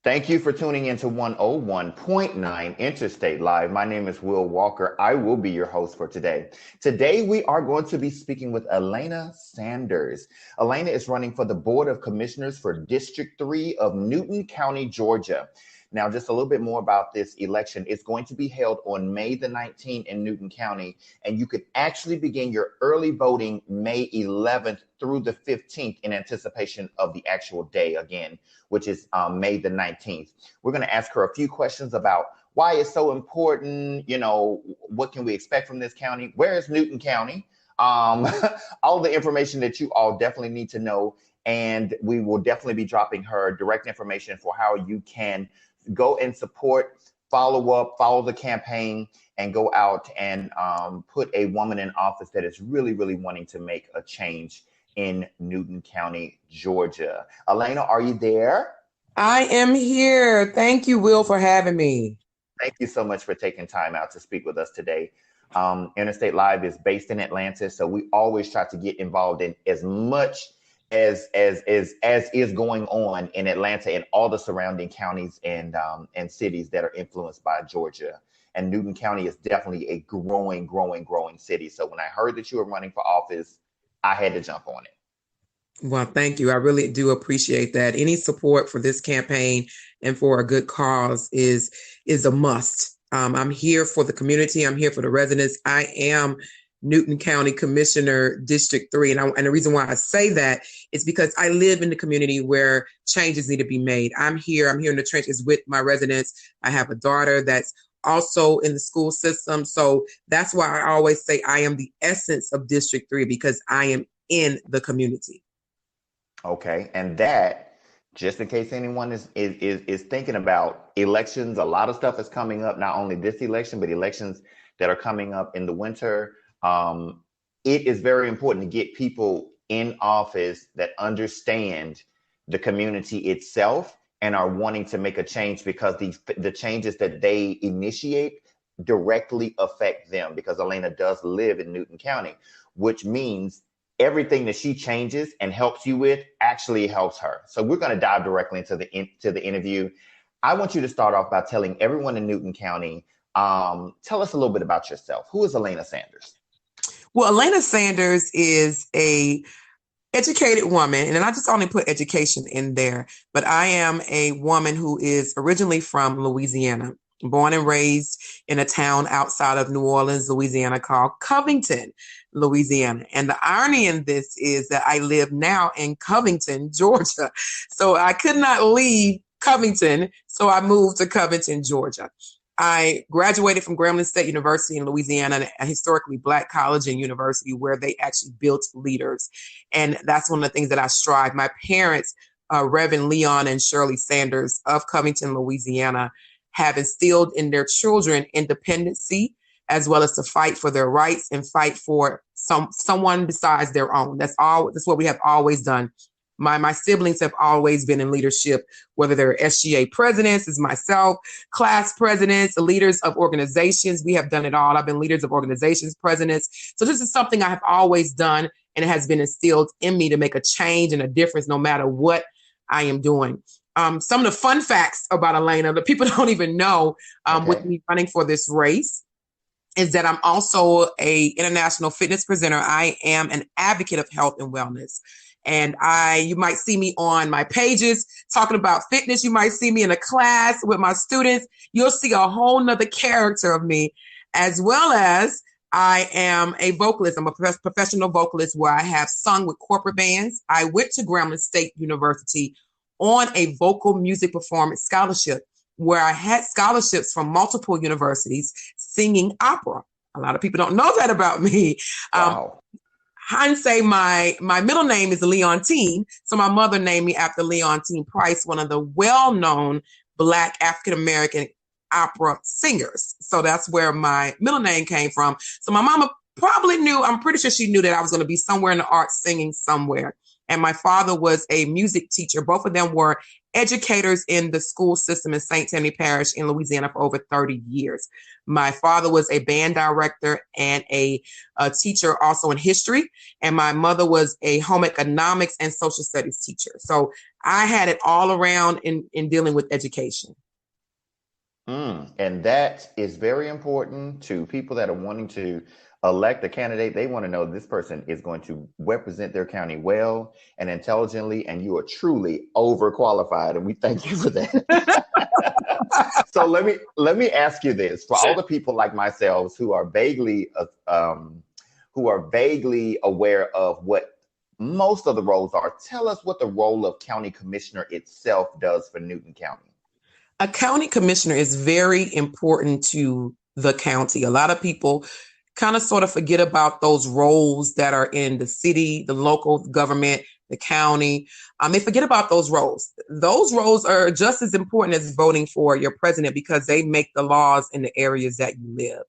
Thank you for tuning into 101.9 Interstate Live. My name is Will Walker. I will be your host for today. Today, we are going to be speaking with Alana Sanders. Alana is running for the Board of Commissioners for District 3 of Newton County, Georgia. Now, just a little bit more about this election. It's going to be held on May the 19th in Newton County, and you could actually begin your early voting May 11th through the 15th in anticipation of the actual day again, which is May the 19th. We're going to ask her a few questions about why it's so important, what can we expect from this county? Where is Newton County? All the information that you all definitely need to know. And we will definitely be dropping her direct information for how you can go and support, follow the campaign, and go out and put a woman in office that is really, really wanting to make a change in Newton County, Georgia. Alana, are you there? I am here. Thank you, Will, for having me. Thank you so much for taking time out to speak with us today. Interstate Live is based in Atlanta, so we always try to get involved in as much as is going on in Atlanta and all the surrounding counties and cities that are influenced by Georgia. And Newton County is definitely a growing city. So when I heard that you were running for office, I had to jump on it. Well, thank you. I really do appreciate that. Any support for this campaign and for a good cause is a must. I'm here for the community. I'm here for the residents. I am Newton County Commissioner District 3. And the reason why I say that is because I live in the community where changes need to be made. I'm here in the trenches with my residents. I have a daughter that's also in the school system. So that's why I always say I am the essence of District 3, because I am in the community. Okay. And that, just in case anyone is thinking about elections, a lot of stuff is coming up, not only this election, but elections that are coming up in the winter. It is very important to get people in office that understand the community itself and are wanting to make a change, because the changes that they initiate directly affect them, because Alana does live in Newton County, which means everything that she changes and helps you with actually helps her. So we're going to dive directly into the interview. I want you to start off by telling everyone in Newton County, tell us a little bit about yourself. Who is Alana Sanders? Well, Alana Sanders is a educated woman, and I just only put education in there, but I am a woman who is originally from Louisiana, born and raised in a town outside of New Orleans, Louisiana, called Covington, Louisiana. And the irony in this is that I live now in Covington, Georgia. So I could not leave Covington, so I moved to Covington, Georgia. I graduated from Grambling State University in Louisiana, a historically Black college and university where they actually built leaders. And that's one of the things that I strive. My parents, Reverend Leon and Shirley Sanders of Covington, Louisiana, have instilled in their children independency, as well as to fight for their rights and fight for someone besides their own. That's what we have always done. My siblings have always been in leadership, whether they're SGA presidents, as myself, class presidents, leaders of organizations. We have done it all. I've been leaders of organizations, presidents. So this is something I have always done, and it has been instilled in me to make a change and a difference no matter what I am doing. Some of the fun facts about Alana that people don't even know with me running for this race is that I'm also an international fitness presenter. I am an advocate of health and wellness. And you might see me on my pages talking about fitness. You might see me in a class with my students. You'll see a whole nother character of me, as well as I am a vocalist. I'm a professional vocalist where I have sung with corporate bands. I went to Grambling State University on a vocal music performance scholarship, where I had scholarships from multiple universities singing opera. A lot of people don't know that about me. Wow. Say my middle name is Leontine, so my mother named me after Leontine Price, one of the well-known Black African-American opera singers. So that's where my middle name came from. So my mama probably knew, I'm pretty sure she knew that I was going to be somewhere in the arts singing somewhere. And my father was a music teacher. Both of them were educators in the school system in St. Tammany Parish in Louisiana for over 30 years. My father was a band director and a teacher also in history, and my mother was a home economics and social studies teacher. So I had it all around in dealing with education. And that is very important to people that are wanting to elect a candidate. They want to know this person is going to represent their county well and intelligently, and you are truly overqualified. And we thank you for that. So let me ask you this: for all the people like myself who are vaguely aware of what most of the roles are, tell us what the role of county commissioner itself does for Newton County. A county commissioner is very important to the county. A lot of people kind of sort of forget about those roles that are in the city, the local government, the county. They forget about those roles. Those roles are just as important as voting for your president because they make the laws in the areas that you live.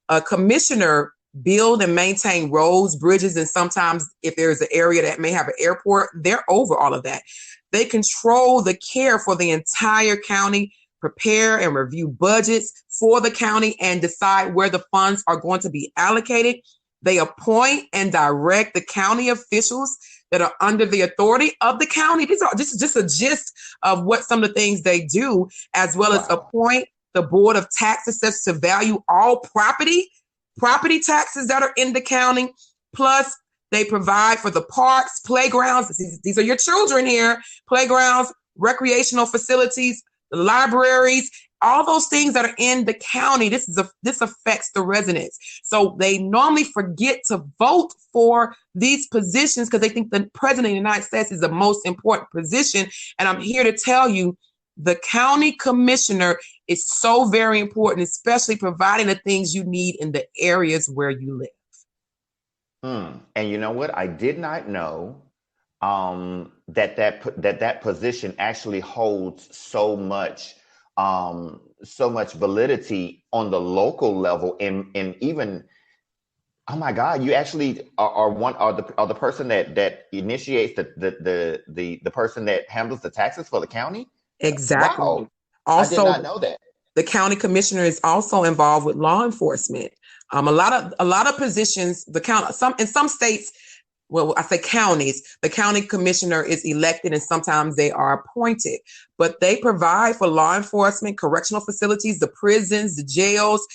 A commissioner build and maintain roads, bridges, and sometimes if there's an area that may have an airport, they're over all of that. They control the care for the entire county, prepare and review budgets for the county, and decide where the funds are going to be allocated. They appoint and direct the county officials that are under the authority of the county. This is just a gist of what some of the things they do, as well as appoint the board of tax assessors to value all property taxes that are in the county. Plus, they provide for the parks, playgrounds. These are your children here. Playgrounds, recreational facilities, libraries, all those things that are in the county. This affects the residents. So they normally forget to vote for these positions because they think the president of the United States is the most important position. And I'm here to tell you, the county commissioner is so very important, especially providing the things you need in the areas where you live. And you know what? I did not know that position actually holds so much validity on the local level, and even, oh my God, you actually are the person that initiates the person that handles the taxes for the county. Exactly. Wow. Also, I did not know that. The county commissioner is also involved with law enforcement. A lot of positions, in some states, well, I say counties, the county commissioner is elected and sometimes they are appointed, but they provide for law enforcement, correctional facilities, the prisons, the jails.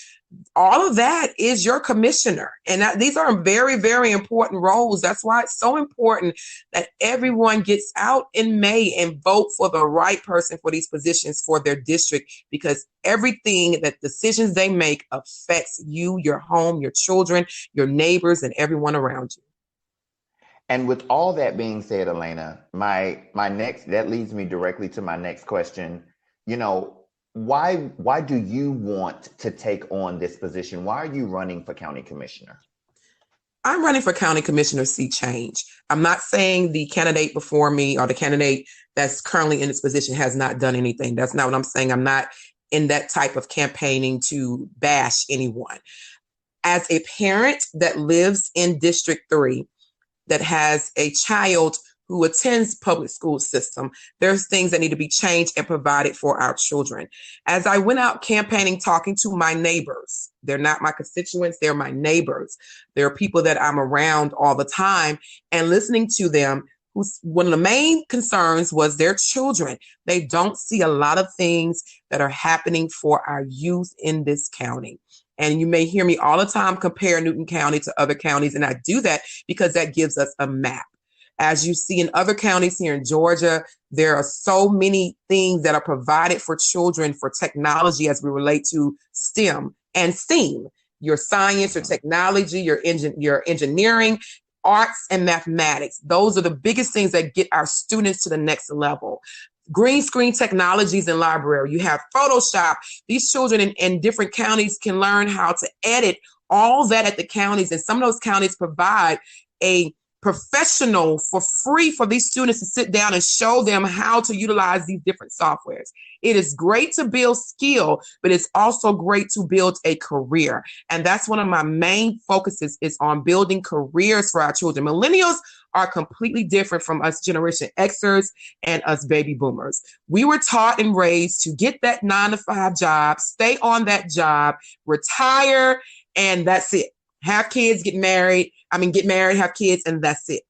All of that is your commissioner. And these are very, very important roles. That's why it's so important that everyone gets out in May and vote for the right person for these positions for their district, because everything that decisions they make affects you, your home, your children, your neighbors, and everyone around you. And with all that being said, Alana, that leads me directly to my next question. Why do you want to take on this position? Why are you running for county commissioner? I'm running for county commissioner to see change. I'm not saying the candidate before me or the candidate that's currently in this position has not done anything. That's not what I'm saying. I'm not in that type of campaigning to bash anyone. As a parent that lives in District 3, that has a child who attends public school system, there's things that need to be changed and provided for our children. As I went out campaigning, talking to my neighbors, they're not my constituents, they're my neighbors. They're people that I'm around all the time, and listening to them, one of the main concerns was their children. They don't see a lot of things that are happening for our youth in this county. And you may hear me all the time compare Newton County to other counties, and I do that because that gives us a map. As you see in other counties here in Georgia, there are so many things that are provided for children for technology as we relate to STEM and STEAM, your science, your technology, your engineering, arts, and mathematics. Those are the biggest things that get our students to the next level. Green screen technologies in library. You have Photoshop. These children in different counties can learn how to edit all that at the counties. And some of those counties provide a professional for free for these students to sit down and show them how to utilize these different softwares. It is great to build skill, but it's also great to build a career. And that's one of my main focuses, is on building careers for our children. Millennials are completely different from us Generation Xers and us baby boomers. We were taught and raised to get that 9-to-5 job, stay on that job, retire, and that's it. Have kids, get married, have kids, and that's it.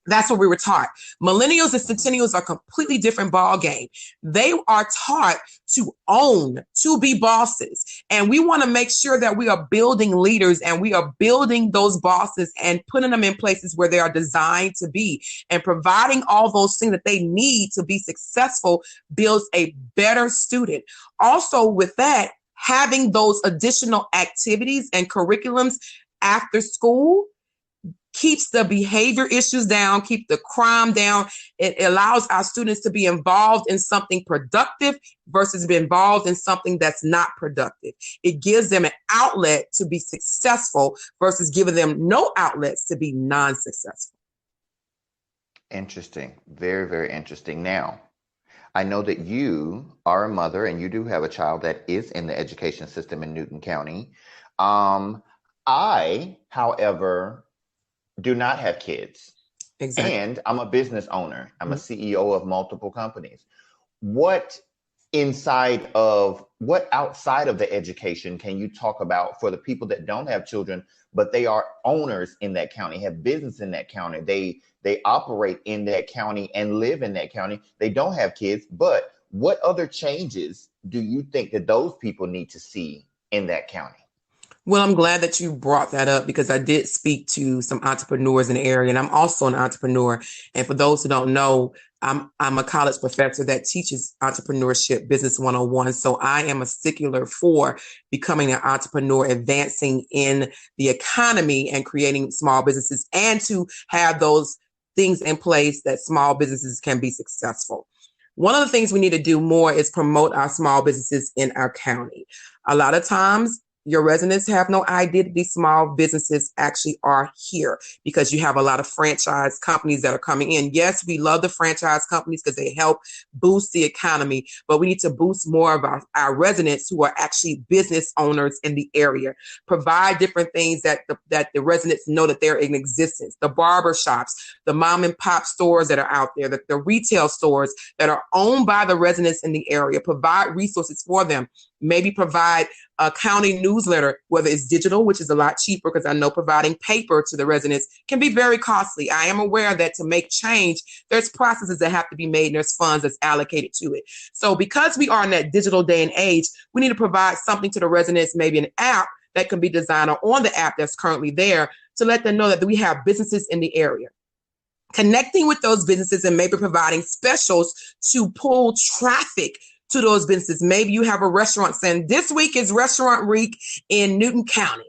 That's what we were taught. Millennials and centennials are a completely different ball game. They are taught to own, to be bosses. And we want to make sure that we are building leaders and we are building those bosses and putting them in places where they are designed to be, and providing all those things that they need to be successful builds a better student. Also with that, having those additional activities and curriculums after school keeps the behavior issues down, keep the crime down. It allows our students to be involved in something productive versus be involved in something that's not productive. It gives them an outlet to be successful versus giving them no outlets to be non-successful. Interesting. Very, very interesting. Now, I know that you are a mother and you do have a child that is in the education system in Newton County. I, however, do not have kids. Exactly. And I'm a business owner. I'm a CEO of multiple companies. What outside of the education can you talk about for the people that don't have children, but they are owners in that county, have business in that county, they operate in that county and live in that county. They don't have kids, but what other changes do you think that those people need to see in that county? Well, I'm glad that you brought that up because I did speak to some entrepreneurs in the area, and I'm also an entrepreneur. And for those who don't know, I'm a college professor that teaches entrepreneurship, business 101. So I am a stickler for becoming an entrepreneur, advancing in the economy and creating small businesses, and to have those things in place that small businesses can be successful. One of the things we need to do more is promote our small businesses in our county. A lot of times, your residents have no idea that these small businesses actually are here because you have a lot of franchise companies that are coming in. Yes, we love the franchise companies because they help boost the economy, but we need to boost more of our residents who are actually business owners in the area. Provide different things that the residents know that they're in existence. The barber shops, the mom and pop stores that are out there, the retail stores that are owned by the residents in the area. Provide resources for them. Maybe provide a county newsletter, whether it's digital, which is a lot cheaper because I know providing paper to the residents can be very costly. I am aware that to make change, there's processes that have to be made and there's funds that's allocated to it. So because we are in that digital day and age, we need to provide something to the residents, maybe an app that can be designed or on the app that's currently there to let them know that we have businesses in the area. Connecting with those businesses and maybe providing specials to pull traffic to those businesses. Maybe you have a restaurant saying, this week is Restaurant Week in Newton County.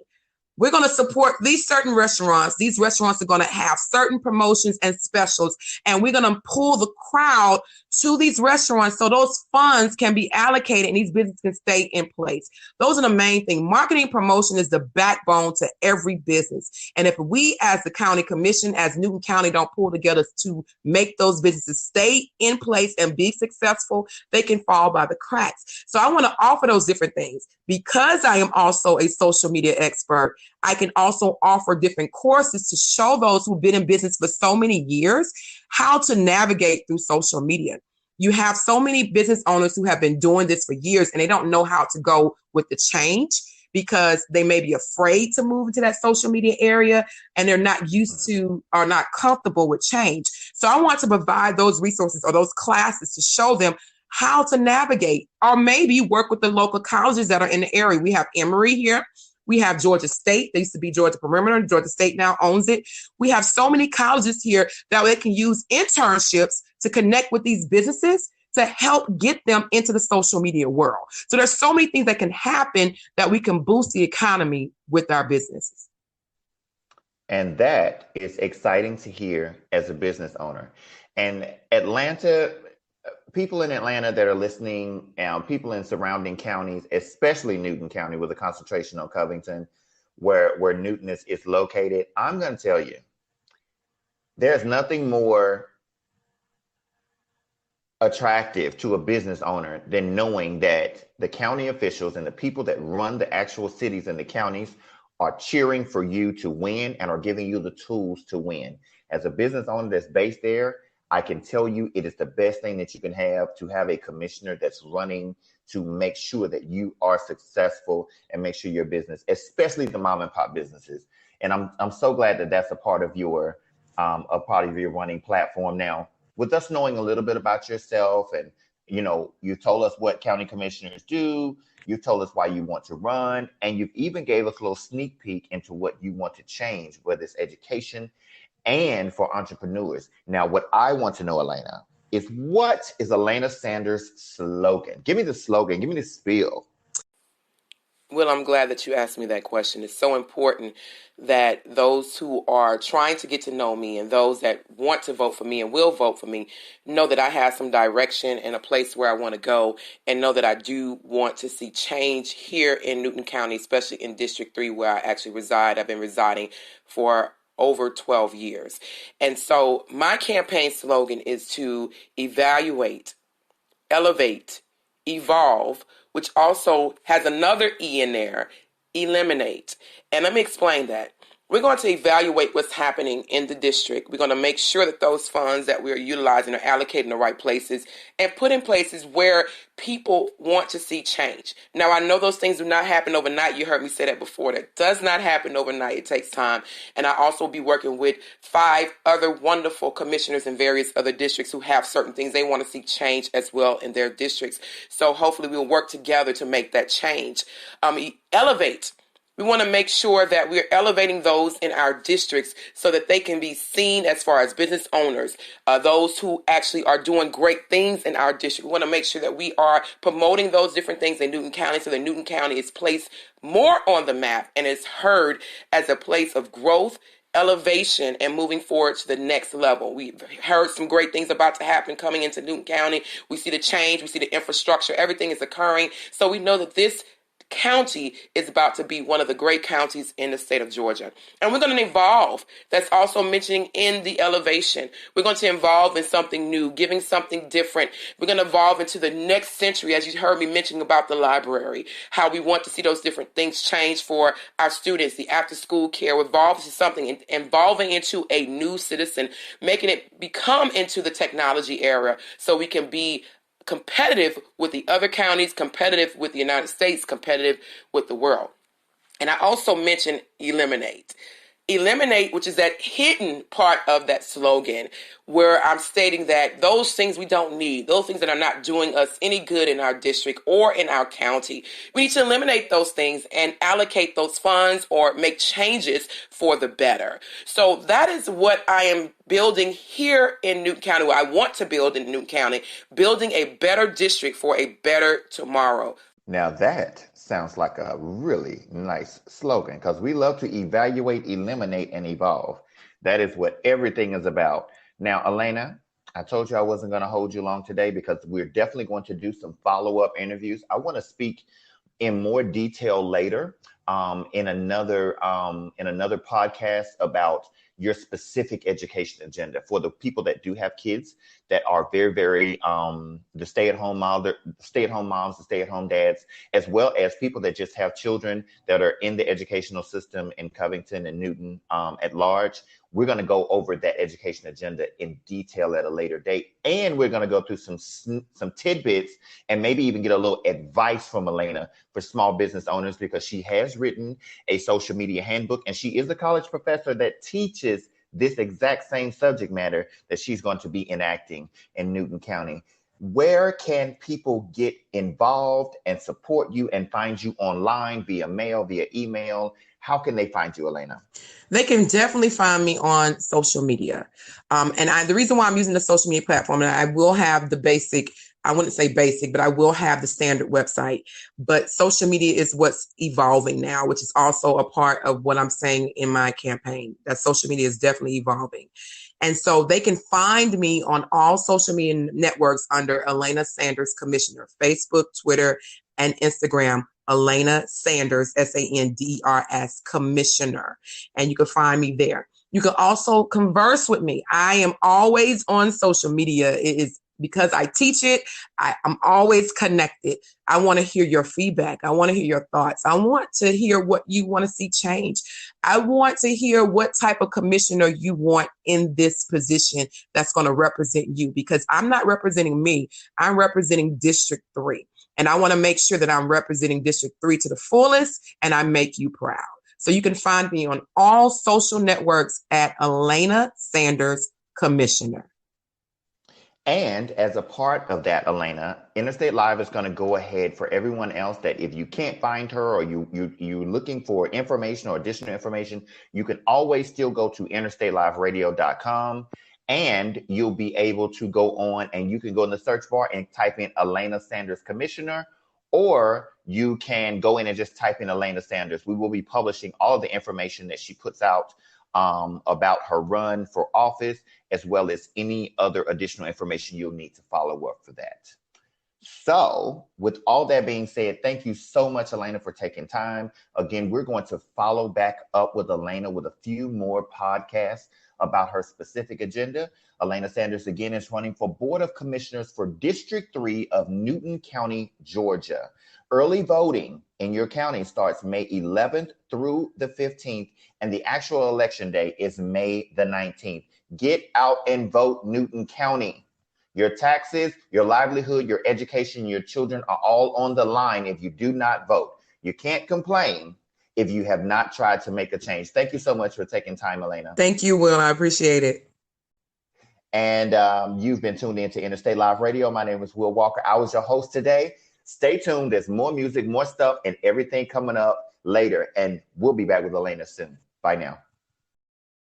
We're going to support these certain restaurants. These restaurants are going to have certain promotions and specials, and we're going to pull the crowd to these restaurants so those funds can be allocated and these businesses can stay in place. Those are the main things. Marketing promotion is the backbone to every business. And if we as the county commission, as Newton County, don't pull together to make those businesses stay in place and be successful, they can fall by the cracks. So I want to offer those different things. Because I am also a social media expert, I can also offer different courses to show those who've been in business for so many years how to navigate through social media. You have so many business owners who have been doing this for years and they don't know how to go with the change because they may be afraid to move into that social media area and they're not used to or not comfortable with change. So I want to provide those resources or those classes to show them how to navigate, or maybe work with the local colleges that are in the area. We have Emory here. We have Georgia State. They used to be Georgia Perimeter. Georgia State now owns it. We have so many colleges here that they can use internships to connect with these businesses to help get them into the social media world. So there's so many things that can happen that we can boost the economy with our businesses. And that is exciting to hear as a business owner. And Atlanta, people in Atlanta that are listening, people in surrounding counties, especially Newton County with a concentration on Covington, where Newton is located, I'm going to tell you, there's nothing more attractive to a business owner than knowing that the county officials and the people that run the actual cities and the counties are cheering for you to win and are giving you the tools to win. As a business owner that's based there, I can tell you it is the best thing that you can have to have a commissioner that's running to make sure that you are successful and make sure your business, especially the mom and pop businesses. And I'm so glad that that's a part of your running platform now. With us knowing a little bit about yourself, and you told us what county commissioners do, you told us why you want to run, and you've even gave us a little sneak peek into what you want to change, whether it's education and for entrepreneurs. Now, what I want to know, Alana, is what is Alana Sanders' slogan? Give me the slogan. Give me the spiel. Well, I'm glad that you asked me that question. It's so important that those who are trying to get to know me and those that want to vote for me and will vote for me know that I have some direction and a place where I want to go, and know that I do want to see change here in Newton County, especially in District 3 where I actually reside. I've been residing for over 12 years. And so my campaign slogan is to evaluate, elevate, evolve, which also has another E in there, eliminate. And let me explain that. We're going to evaluate what's happening in the district. We're going to make sure that those funds that we're utilizing are allocated in the right places and put in places where people want to see change. Now, I know those things do not happen overnight. You heard me say that before. That does not happen overnight. It takes time. And I also will be working with 5 other wonderful commissioners in various other districts who have certain things they want to see change as well in their districts. So hopefully we'll work together to make that change. Elevate. We want to make sure that we're elevating those in our districts so that they can be seen as far as business owners, those who actually are doing great things in our district. We want to make sure that we are promoting those different things in Newton County so that Newton County is placed more on the map and is heard as a place of growth, elevation, and moving forward to the next level. We've heard some great things about to happen coming into Newton County. We see the change, we see the infrastructure, everything is occurring. So we know that this county is about to be one of the great counties in the state of Georgia. And we're going to evolve. That's also mentioning in the elevation. We're going to evolve in something new, giving something different. We're going to evolve into the next century, as you heard me mentioning about the library, how we want to see those different things change for our students, the after-school care. We're evolving into something, evolving into a new citizen, making it become into the technology era so we can be competitive with the other counties, competitive with the United States, competitive with the world. And I also mentioned eliminate. Eliminate, which is that hidden part of that slogan, where I'm stating that those things we don't need, those things that are not doing us any good in our district or in our county, we need to eliminate those things and allocate those funds or make changes for the better. So that is what I am building here in Newton County, what I want to build in Newton County, building a better district for a better tomorrow. Now that sounds like a really nice slogan, because we love to evaluate, eliminate, and evolve. That is what everything is about. Now, Alana, I told you I wasn't going to hold you long today because we're definitely going to do some follow-up interviews. I want to speak in more detail later in another podcast about your specific education agenda for the people that do have kids that are very, very the stay-at-home moms, the stay-at-home dads, as well as people that just have children that are in the educational system in Covington and Newton at large. We're going to go over that education agenda in detail at a later date. And we're going to go through some tidbits and maybe even get a little advice from Alana for small business owners, because she has written a social media handbook and she is a college professor that teaches this exact same subject matter that she's going to be enacting in Newton County. Where can people get involved and support you and find you online, via mail, via email? How can they find you, Alana? They can definitely find me on social media. The reason why I'm using the social media platform, and I will have the basic, I wouldn't say basic, but I will have the standard website. But social media is what's evolving now, which is also a part of what I'm saying in my campaign, that social media is definitely evolving. And so they can find me on all social media networks under Alana Sanders Commissioner, Facebook, Twitter, and Instagram. Alana Sanders, Sanders, Commissioner. And you can find me there. You can also converse with me. I am always on social media. It is because I teach it, I'm always connected. I want to hear your feedback. I want to hear your thoughts. I want to hear what you want to see change. I want to hear what type of commissioner you want in this position that's going to represent you, because I'm not representing me. I'm representing District 3. And I want to make sure that I'm representing District 3 to the fullest, and I make you proud. So you can find me on all social networks at Alana Sanders Commissioner. And as a part of that, Alana, Interstate Live is going to go ahead for everyone else that if you can't find her or you're looking for information or additional information, you can always still go to interstateliveradio.com, and you'll be able to go on and you can go in the search bar and type in Alana Sanders Commissioner, or you can go in and just type in Alana Sanders. We will be publishing all of the information that she puts out about her run for office, as well as any other additional information you'll need to follow up for that. So with all that being said, thank you so much, Alana, for taking time. Again, we're going to follow back up with Alana with a few more podcasts about her specific agenda. Alana Sanders, again, is running for Board of Commissioners for District 3 of Newton County, Georgia. Early voting in your county starts May 11th through the 15th, and the actual election day is May the 19th. Get out and vote, Newton County. Your taxes, your livelihood, your education, your children are all on the line if you do not vote. You can't complain if you have not tried to make a change. Thank you so much for taking time, Alana. Thank you, Will. I appreciate it. And you've been tuned in to Interstate Live Radio. My name is Will Walker. I was your host today. Stay tuned. There's more music, more stuff, and everything coming up later. And we'll be back with Alana soon. Bye now.